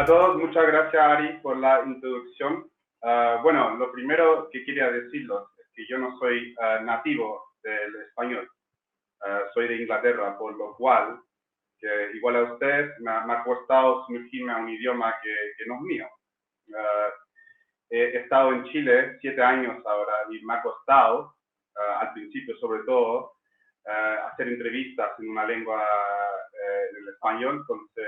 Hola a todos, muchas gracias Ari por la introducción. Bueno, lo primero que quería deciros es que yo no soy nativo del español, soy de Inglaterra, por lo cual, que igual a usted, me ha costado sumergirme a un idioma que no es mío. He estado en Chile 7 años ahora y me ha costado, al principio sobre todo, hacer entrevistas en una lengua, en el español. Entonces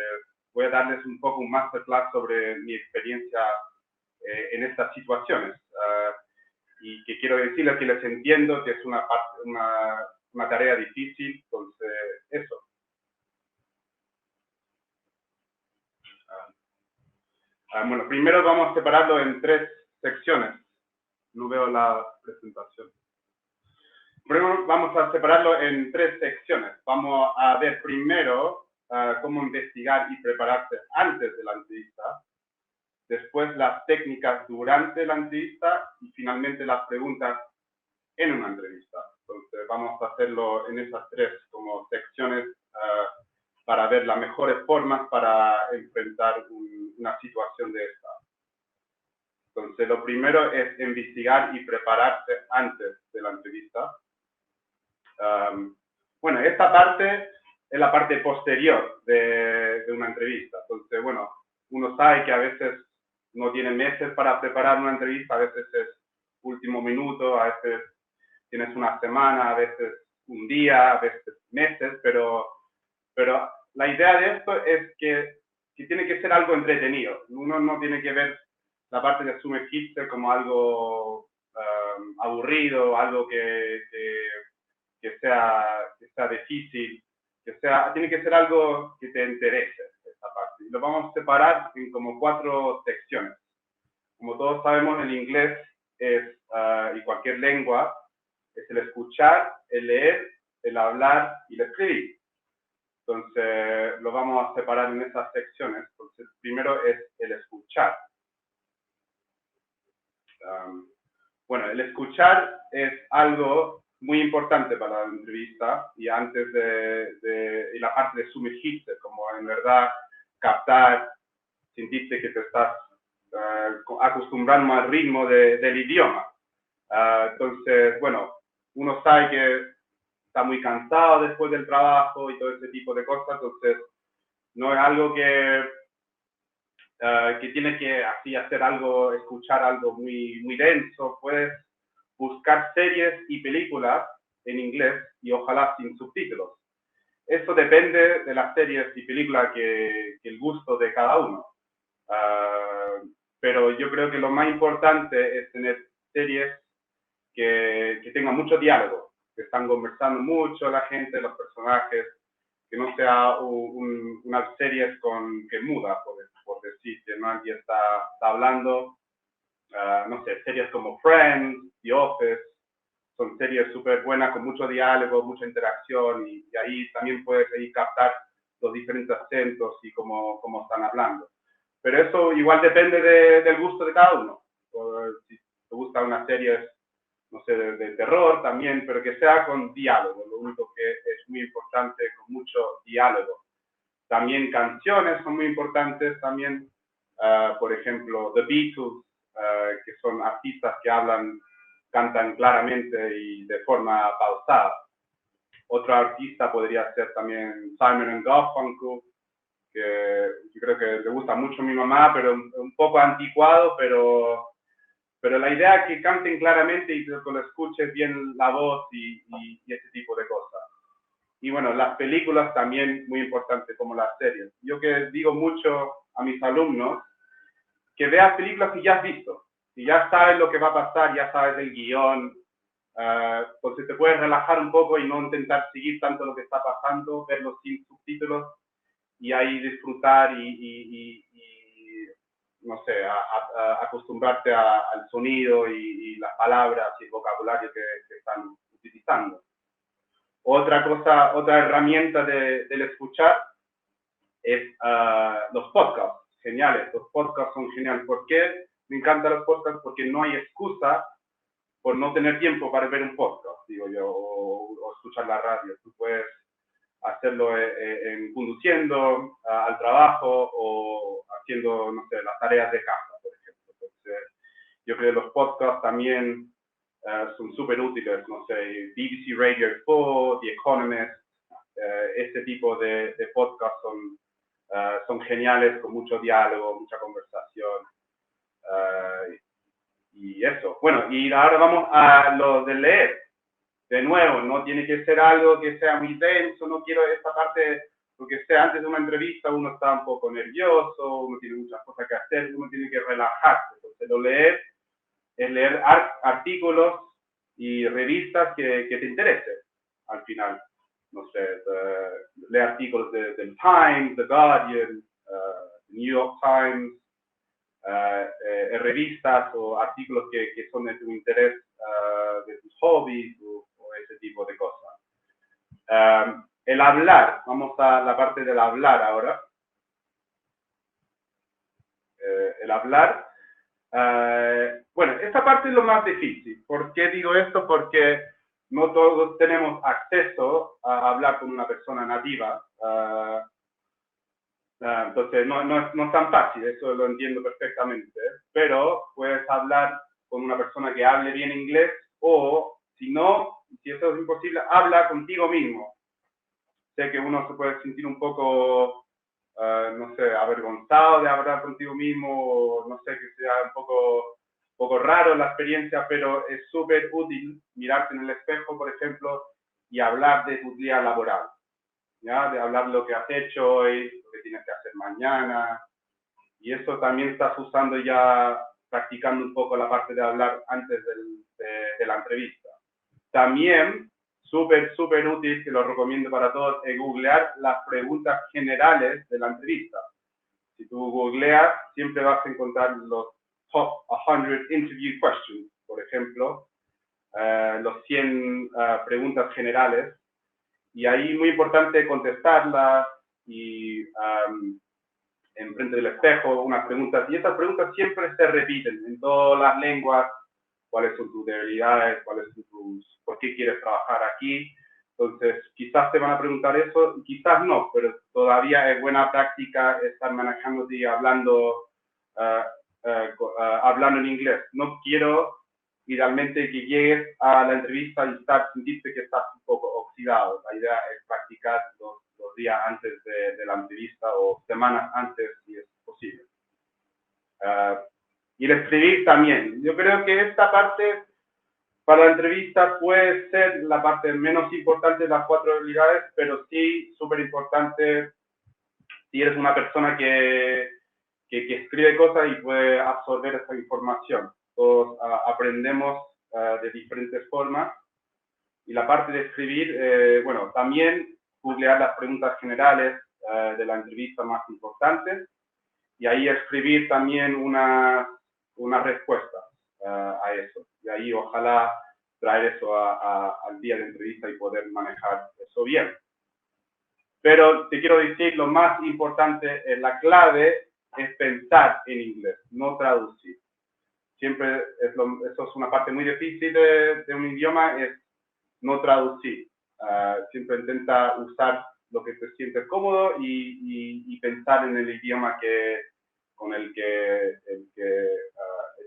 voy a darles un poco un masterclass sobre mi experiencia en estas situaciones. Y que quiero decirles que les entiendo, que es una tarea difícil, entonces eso. Bueno, primero vamos a separarlo en 3 secciones. No veo la presentación. Primero vamos a separarlo en 3 secciones. Vamos a ver primero cómo investigar y prepararse antes de la entrevista, después las técnicas durante la entrevista y finalmente las preguntas en una entrevista. Entonces vamos a hacerlo en esas 3 como secciones para ver las mejores formas para enfrentar una situación de esta. Entonces lo primero es investigar y prepararse antes de la entrevista. Bueno, esta parte es la parte posterior de una entrevista. Entonces, bueno, uno sabe que a veces no tiene meses para preparar una entrevista, a veces es último minuto, a veces tienes una semana, a veces un día, a veces meses, pero la idea de esto es que tiene que ser algo entretenido. Uno no tiene que ver la parte de sumergirse como algo aburrido, algo que sea difícil, tiene que ser algo que te interese, esta parte. Y lo vamos a separar en como 4 secciones. Como todos sabemos, el inglés y cualquier lengua, es el escuchar, el leer, el hablar y el escribir. Entonces, lo vamos a separar en esas secciones. Entonces, primero es el escuchar. Bueno, el escuchar es algo muy importante para la entrevista y antes de la parte de sumergirse, como en verdad captar, sentirte que te estás acostumbrando al ritmo del idioma. Entonces, bueno, uno sabe que está muy cansado después del trabajo y todo ese tipo de cosas, entonces no es algo que tienes que así hacer algo, escuchar algo muy denso. Puedes buscar series y películas en inglés y ojalá sin subtítulos. Eso depende de las series y películas que el gusto de cada uno. Pero yo creo que lo más importante es tener series que tengan mucho diálogo, que están conversando mucho la gente, los personajes, que no sea unas series que muda, por decir, que nadie está hablando. No sé, series como Friends, The Office, son series súper buenas, con mucho diálogo, mucha interacción, y ahí también puedes ahí captar los diferentes acentos y cómo están hablando. Pero eso igual depende del gusto de cada uno. Si te gusta una serie, no sé, de terror también, pero que sea con diálogo. Lo único que es muy importante, con mucho diálogo. También canciones son muy importantes también. Por ejemplo, The Beatles, que son artistas que cantan claramente y de forma pausada. Otro artista podría ser también Simon & Garfunkel, que yo creo que le gusta mucho a mi mamá, pero un poco anticuado, pero la idea es que canten claramente y que lo escuches bien la voz y ese tipo de cosas. Y bueno, las películas también muy importantes, como las series. Yo que digo mucho a mis alumnos que veas películas que ya has visto, y ya sabes lo que va a pasar, ya sabes el guión, pues te puedes relajar un poco y no intentar seguir tanto lo que está pasando, verlo sin subtítulos y ahí disfrutar y no sé, acostumbrarte al sonido y las palabras y el vocabulario que están utilizando. Otra herramienta del escuchar es los podcasts. Geniales, los podcasts son geniales. ¿Por qué me encantan los podcasts? Porque no hay excusa por no tener tiempo para ver un podcast, digo yo, o escuchar la radio. Tú puedes hacerlo conduciendo al trabajo o haciendo, no sé, las tareas de casa, por ejemplo. Entonces, yo creo que los podcasts también son súper útiles, no sé, BBC Radio 4, The Economist, este tipo de podcasts son geniales, con mucho diálogo, mucha conversación. Y eso. Bueno, y ahora vamos a lo de leer. De nuevo, no tiene que ser algo que sea muy denso, no quiero esta parte, porque sea antes de una entrevista uno está un poco nervioso, uno tiene muchas cosas que hacer, uno tiene que relajarse. Entonces, lo leer es leer artículos y revistas que te interesen al final. No sé, leer artículos del Times, The Guardian, New York Times, revistas o artículos que son de tu interés, de tus hobbies o ese tipo de cosas. El hablar, vamos a la parte del hablar ahora. El hablar. Bueno, esta parte es lo más difícil. ¿Por qué digo esto? Porque no todos tenemos acceso a hablar con una persona nativa. Entonces, no es tan fácil, eso lo entiendo perfectamente. Pero puedes hablar con una persona que hable bien inglés o, si no, si eso es imposible, habla contigo mismo. Sé que uno se puede sentir un poco, no sé, avergonzado de hablar contigo mismo, no sé, que sea un poco raro la experiencia, pero es súper útil mirarte en el espejo, por ejemplo, y hablar de tu día laboral, ¿ya? De hablar lo que has hecho hoy, lo que tienes que hacer mañana, y eso también estás usando ya, practicando un poco la parte de hablar antes de la entrevista. También, súper útil, que lo recomiendo para todos, es googlear las preguntas generales de la entrevista. Si tú googleas, siempre vas a encontrar los top 100 interview questions, por ejemplo, los 100 preguntas generales, y ahí muy importante contestarlas y enfrente del espejo unas preguntas, y estas preguntas siempre se repiten en todas las lenguas. ¿Cuáles son tus debilidades? ¿Por qué quieres trabajar aquí? Entonces, quizás te van a preguntar eso, quizás no, pero todavía es buena práctica estar manejándote y hablando en inglés. No quiero idealmente que llegues a la entrevista y sentirte que estás un poco oxidado. La idea es practicar los días antes de la entrevista o semanas antes, si es posible. Y el escribir también. Yo creo que esta parte para la entrevista puede ser la parte menos importante de las 4 habilidades, pero sí súper importante si eres una persona que escribe cosas y puede absorber esa información. Todos aprendemos de diferentes formas. Y la parte de escribir, bueno, también googlear las preguntas generales de la entrevista más importantes y ahí escribir también una respuesta a eso. Y ahí ojalá traer eso al día de entrevista y poder manejar eso bien. Pero te quiero decir, lo más importante, la clave es pensar en inglés, no traducir. Siempre eso es una parte muy difícil de un idioma, es no traducir. Siempre intenta usar lo que te sientes cómodo y pensar en el idioma con el que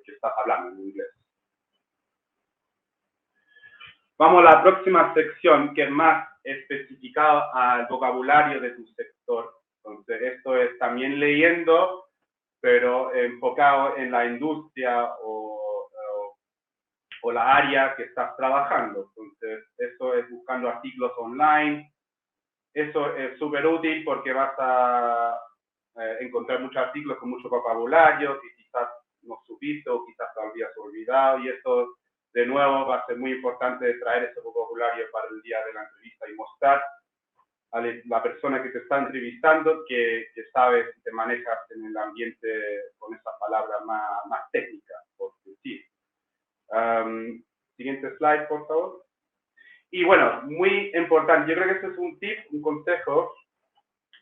estás hablando, en inglés. Vamos a la próxima sección, que es más especificada al vocabulario de tu sector. Entonces, esto es también leyendo, pero enfocado en la industria o la área que estás trabajando. Entonces, eso es buscando artículos online. Eso es súper útil porque vas a encontrar muchos artículos con mucho vocabulario que quizás no supiste o quizás te habías olvidado, y eso de nuevo va a ser muy importante traer ese vocabulario para el día de la entrevista y mostrar a la persona que te está entrevistando que sabes y te manejas en el ambiente con esas palabras más técnicas, por decir. Siguiente slide, por favor. Y bueno, muy importante, yo creo que este es un tip, un consejo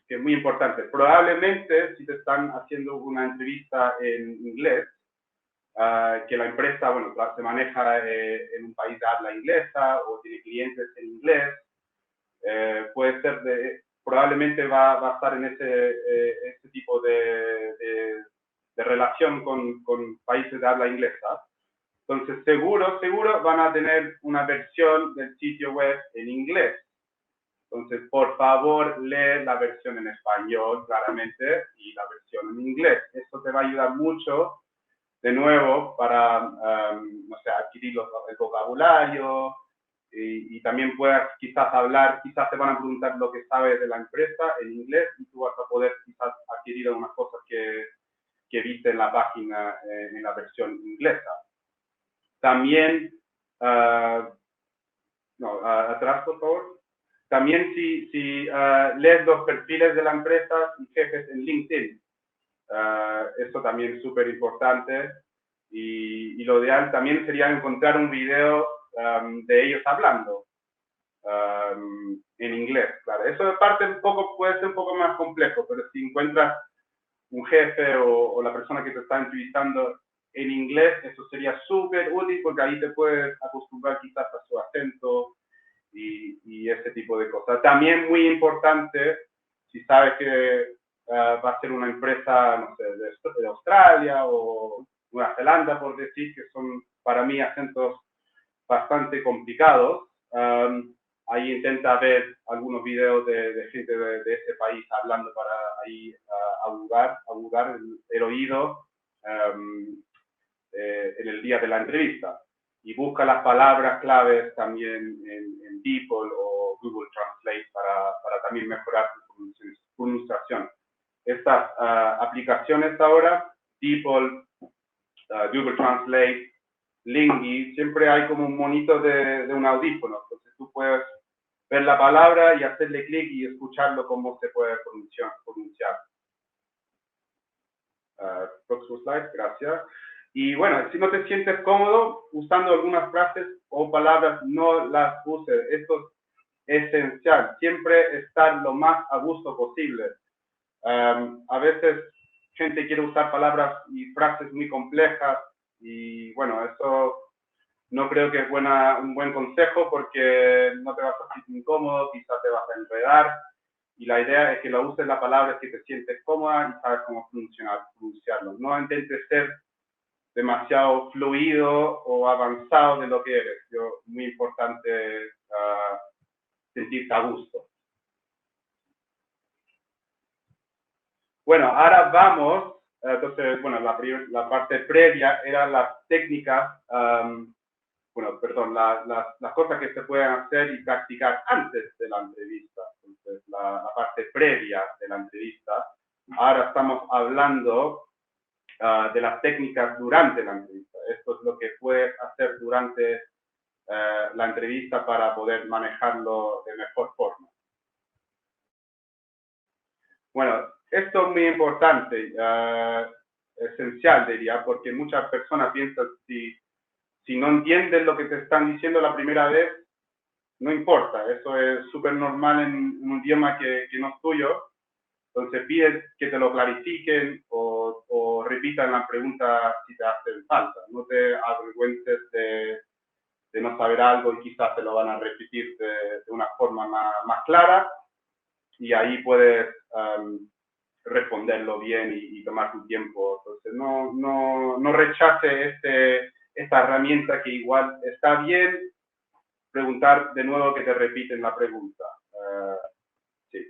que es muy importante. Probablemente si te están haciendo una entrevista en inglés, que la empresa, bueno, se maneja en un país de habla inglesa o tiene clientes en inglés, puede ser probablemente va a estar en ese tipo de relación con países de habla inglesa. Entonces, seguro van a tener una versión del sitio web en inglés. Entonces, por favor, lee la versión en español, claramente, y la versión en inglés. Esto te va a ayudar mucho, de nuevo, para, no sé, adquirir el vocabulario y también puedas quizás hablar, quizás te van a preguntar lo que sabes de la empresa en inglés y tú vas a poder quizás adquirir algunas cosas que viste en la página en la versión inglesa. También, atrás, por favor. También si lees los perfiles de la empresa y jefes en LinkedIn, eso también es súper importante. Y lo ideal también sería encontrar un video de ellos hablando en inglés, claro. Eso de parte puede ser un poco más complejo, pero si encuentras un jefe o la persona que te está entrevistando en inglés, eso sería súper útil porque ahí te puedes acostumbrar quizás a su acento y ese tipo de cosas. También muy importante, si sabes que va a ser una empresa, no sé, de Australia o Nueva Zelanda, por decir, que son para mí acentos bastante complicados, ahí intenta ver algunos videos de gente de ese país hablando para ahí agugar el oído en el día de la entrevista. Y busca las palabras claves también en DeepL o Google Translate para también mejorar su pronunciación. Estas aplicaciones ahora, DeepL, Google Translate, Lingui, siempre hay como un monito de un audífono. Entonces tú puedes ver la palabra y hacerle clic y escucharlo cómo se puede pronunciar. Próximo slide, gracias. Y bueno, si no te sientes cómodo usando algunas frases o palabras, no las uses. Esto es esencial. Siempre estar lo más a gusto posible. A veces gente quiere usar palabras y frases muy complejas y bueno, eso no creo que es un buen consejo porque no te vas a sentir incómodo, quizás te vas a enredar. Y la idea es que lo uses la palabra que te sientes cómoda y sabes cómo pronunciarlo. No intentes ser demasiado fluido o avanzado de lo que eres. Muy importante sentirte a gusto. Bueno, ahora vamos, entonces, bueno, la parte previa eran las técnicas, las cosas que se pueden hacer y practicar antes de la entrevista. Entonces, la parte previa de la entrevista. Ahora estamos hablando de las técnicas durante la entrevista. Esto es lo que puedes hacer durante la entrevista para poder manejarlo de mejor forma. Bueno, esto es muy importante, esencial diría, porque muchas personas piensan si no entienden lo que te están diciendo la primera vez, no importa, eso es súper normal en un idioma que no es tuyo. Entonces pides que te lo clarifiquen o repitan la pregunta si te hacen falta. No te avergüences de no saber algo y quizás te lo van a repetir de una forma más clara y ahí puedes responderlo bien y tomar tu tiempo. Entonces no rechace esta herramienta que igual está bien preguntar de nuevo que te repiten la pregunta. Sí.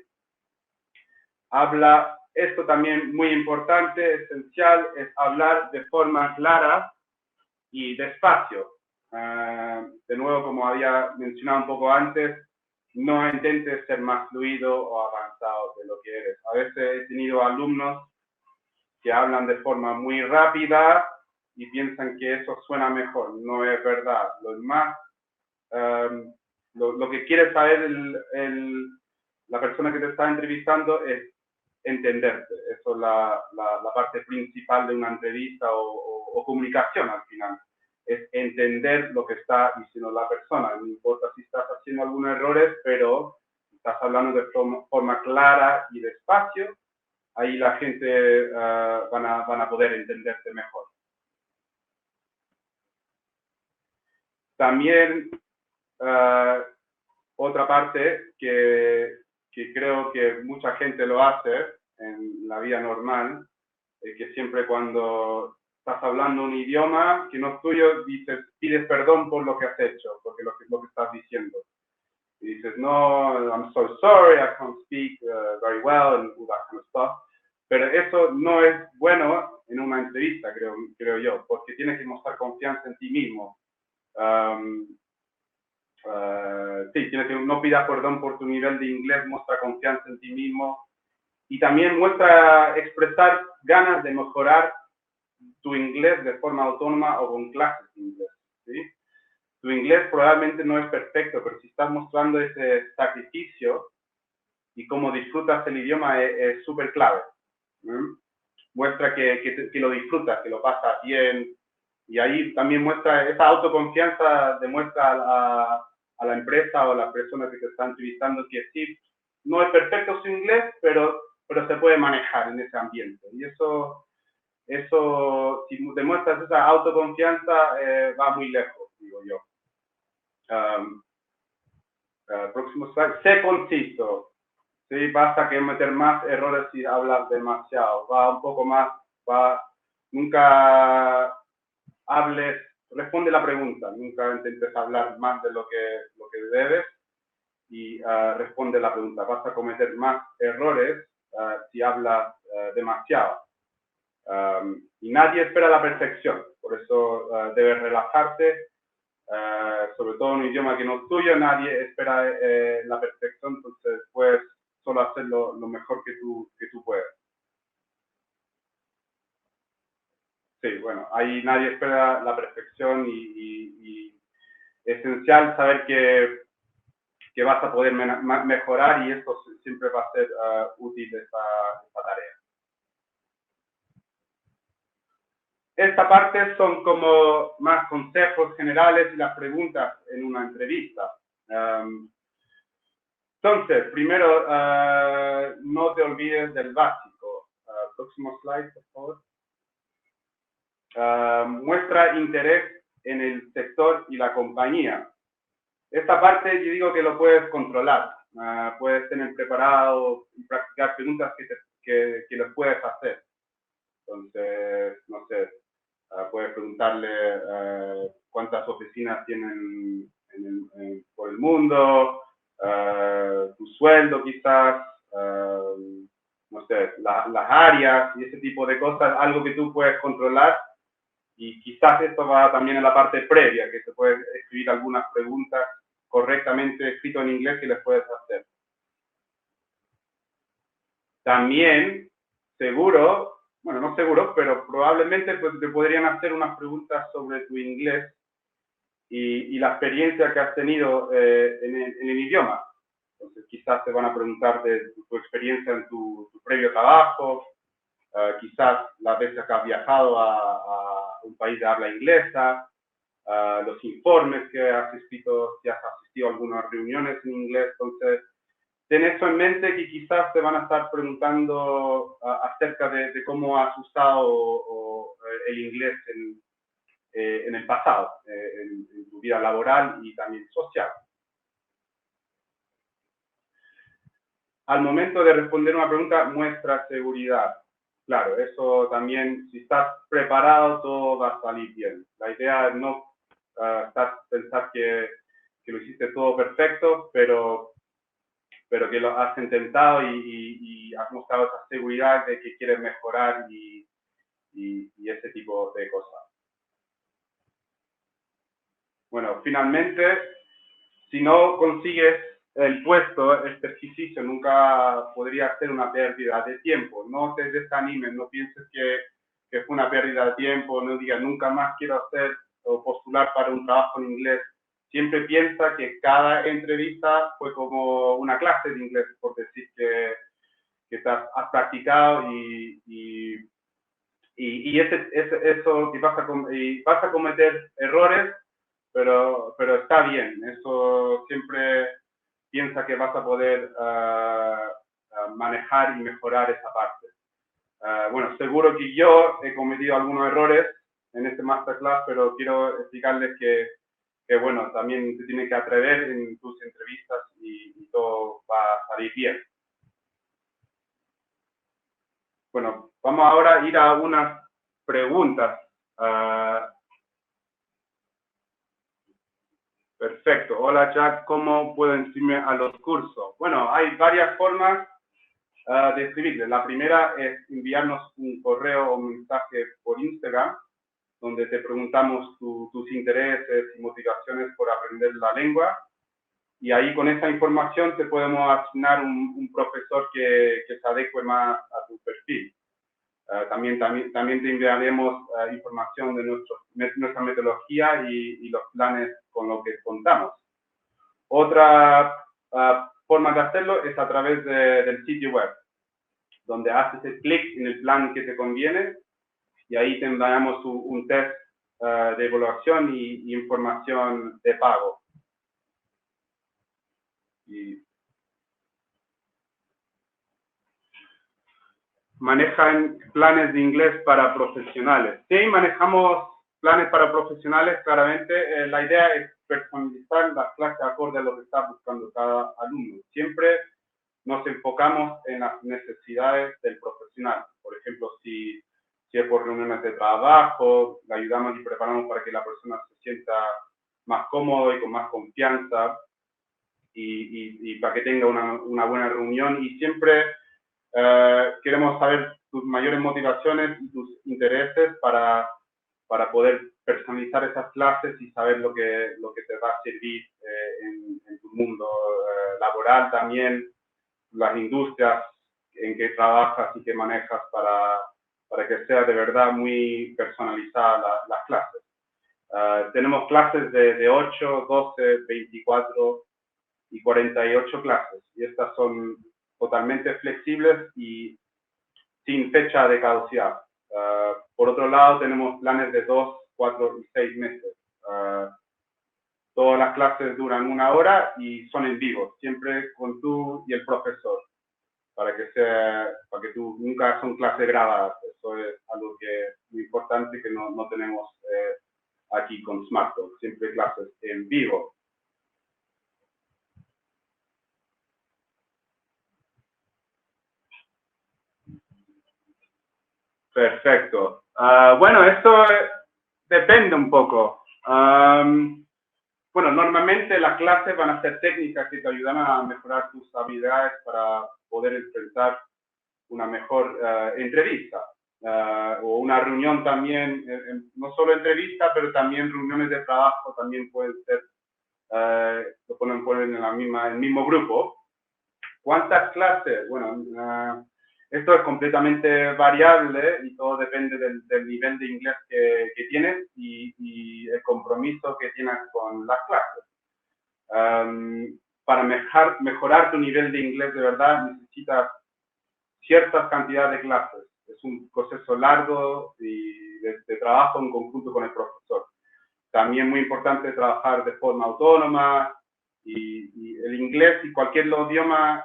Esto también muy importante, esencial, es hablar de forma clara y despacio. De nuevo, como había mencionado un poco antes, no intentes ser más fluido o avanzado de lo que eres. A veces he tenido alumnos que hablan de forma muy rápida y piensan que eso suena mejor. No es verdad. Lo que quiere saber la persona que te está entrevistando es entenderte. Eso es la parte principal de una entrevista o comunicación al final. Es entender lo que está diciendo la persona. No importa si estás haciendo algunos errores, pero estás hablando de forma clara y despacio, ahí la gente van a poder entenderte mejor. También otra parte que creo que mucha gente lo hace en la vida normal, que siempre cuando estás hablando un idioma que no es tuyo, pides perdón por lo que has hecho, porque lo que estás diciendo. Y dices, no, I'm so sorry, I can't speak very well, and all that kind of stuff. Pero eso no es bueno en una entrevista, creo yo, porque tienes que mostrar confianza en ti mismo. Sí, tienes que no pidas perdón por tu nivel de inglés, muestra confianza en ti mismo y también muestra expresar ganas de mejorar tu inglés de forma autónoma o con clases de inglés, ¿sí? Tu inglés probablemente no es perfecto, pero si estás mostrando ese sacrificio y cómo disfrutas el idioma es súper clave. Muestra que lo disfrutas, que lo pasas bien, y ahí también muestra esa autoconfianza, demuestra a la empresa o a la persona que te está entrevistando que sí, no es perfecto su inglés, pero se puede manejar en ese ambiente. Y eso si demuestras esa autoconfianza, va muy lejos, digo yo. Próximo slide. Sé conciso. ¿Sí? Basta que meter más errores si hablas demasiado. Va un poco más, nunca hables, responde la pregunta, nunca intentes hablar más de lo que debes y responde la pregunta. Vas a cometer más errores si hablas demasiado. Y nadie espera la perfección, por eso debes relajarte, sobre todo en un idioma que no es tuyo, nadie espera la perfección, entonces puedes solo hacer lo mejor que tú puedes. Sí, bueno, ahí nadie espera la perfección y es esencial saber que vas a poder mejorar y esto siempre va a ser útil esta tarea. Esta parte son como más consejos generales y las preguntas en una entrevista. Entonces, primero, no te olvides del básico. Próximo slide, por favor. Muestra interés en el sector y la compañía. Esta parte yo digo que lo puedes controlar. Puedes tener preparado y practicar preguntas que les puedes hacer. Entonces, no sé, puedes preguntarle cuántas oficinas tienen por el mundo, tu sueldo quizás, no sé, las áreas y ese tipo de cosas, algo que tú puedes controlar. Y quizás esto va también en la parte previa, que se puede escribir algunas preguntas correctamente escrito en inglés que les puedes hacer. También, seguro, bueno, no seguro, pero probablemente pues, te podrían hacer unas preguntas sobre tu inglés y la experiencia que has tenido en el idioma. Entonces, quizás te van a preguntar de tu experiencia en tu previo trabajo, quizás las veces que has viajado a un país de habla inglesa, los informes que has escrito, si has asistido a algunas reuniones en inglés. Entonces, ten eso en mente que quizás te van a estar preguntando acerca de cómo has usado el inglés en el pasado, en tu vida laboral y también social. Al momento de responder una pregunta, muestra seguridad. Claro, eso también, si estás preparado, todo va a salir bien. La idea es no pensar que lo hiciste todo perfecto, pero que lo has intentado y has mostrado esa seguridad de que quieres mejorar y ese tipo de cosas. Bueno, finalmente, si no consigues el puesto, este ejercicio nunca podría ser una pérdida de tiempo. No te desanimes, no pienses que fue una pérdida de tiempo, no digas nunca más quiero hacer o postular para un trabajo en inglés. Siempre piensa que cada entrevista fue como una clase de inglés, por decir que has practicado y eso que vas a cometer errores, pero está bien. Eso siempre piensa que vas a poder manejar y mejorar esa parte. Bueno, seguro que yo he cometido algunos errores en este masterclass, pero quiero explicarles que bueno, también te tienes que atrever en tus entrevistas y todo va a salir bien. bueno, vamos ahora a ir a unas preguntas. Perfecto. Hola Jack, ¿cómo puedo inscribirme a los cursos? Bueno, hay varias formas de escribirle. La primera es enviarnos un correo o un mensaje por Instagram, donde te preguntamos tus intereses y motivaciones por aprender la lengua. Y ahí con esa información te podemos asignar un profesor que se adecue más a tu perfil. También te enviaremos información de nuestra metodología y los planes con los que contamos. Otra forma de hacerlo es a través del sitio web, donde haces el clic en el plan que te conviene y ahí te enviamos un test de evaluación y información de pago. ¿Manejan planes de inglés para profesionales? Sí, manejamos planes para profesionales, claramente. La idea es personalizar las clases acorde a lo que está buscando cada alumno. Siempre nos enfocamos en las necesidades del profesional. Por ejemplo, si es por reuniones de trabajo, le ayudamos y preparamos para que la persona se sienta más cómodo y con más confianza y para que tenga una buena reunión. Y siempre queremos saber tus mayores motivaciones y tus intereses para poder personalizar esas clases y saber lo que te va a servir en tu mundo laboral también, las industrias en que trabajas y que manejas para que sea de verdad muy personalizada las clases. Tenemos clases de 8, 12, 24 y 48 clases y estas son totalmente flexibles y sin fecha de caducidad. Por otro lado, tenemos planes de 2, 4 y 6 meses. Todas las clases duran 1 hora y son en vivo, siempre con tú y el profesor, para que tú nunca son clases grabadas. Eso es algo que es muy importante que no tenemos aquí con SmartTalk, siempre clases en vivo. Perfecto. Bueno, esto depende un poco. Bueno, normalmente las clases van a ser técnicas que te ayudan a mejorar tus habilidades para poder enfrentar una mejor entrevista o una reunión también, no solo entrevista, pero también reuniones de trabajo también pueden ser, lo ponen en el mismo grupo. ¿Cuántas clases? Bueno, esto es completamente variable y todo depende del nivel de inglés que tienes y el compromiso que tienes con las clases. Para mejorar tu nivel de inglés de verdad necesitas ciertas cantidades de clases. Es un proceso largo y de trabajo en conjunto con el profesor. También muy importante trabajar de forma autónoma y el inglés y cualquier idioma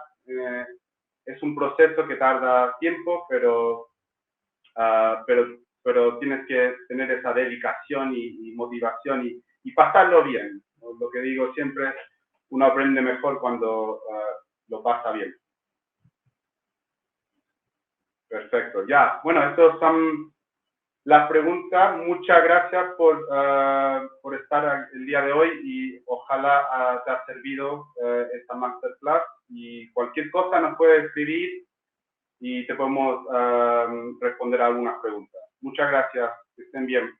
es un proceso que tarda tiempo, pero tienes que tener esa dedicación y motivación y pasarlo bien. Lo que digo siempre, uno aprende mejor cuando lo pasa bien. Perfecto, ya. Bueno, estas son las preguntas. Muchas gracias por estar el día de hoy y ojalá te ha servido esta masterclass. Y cualquier cosa nos puedes escribir y te podemos responder a algunas preguntas. Muchas gracias, que estén bien.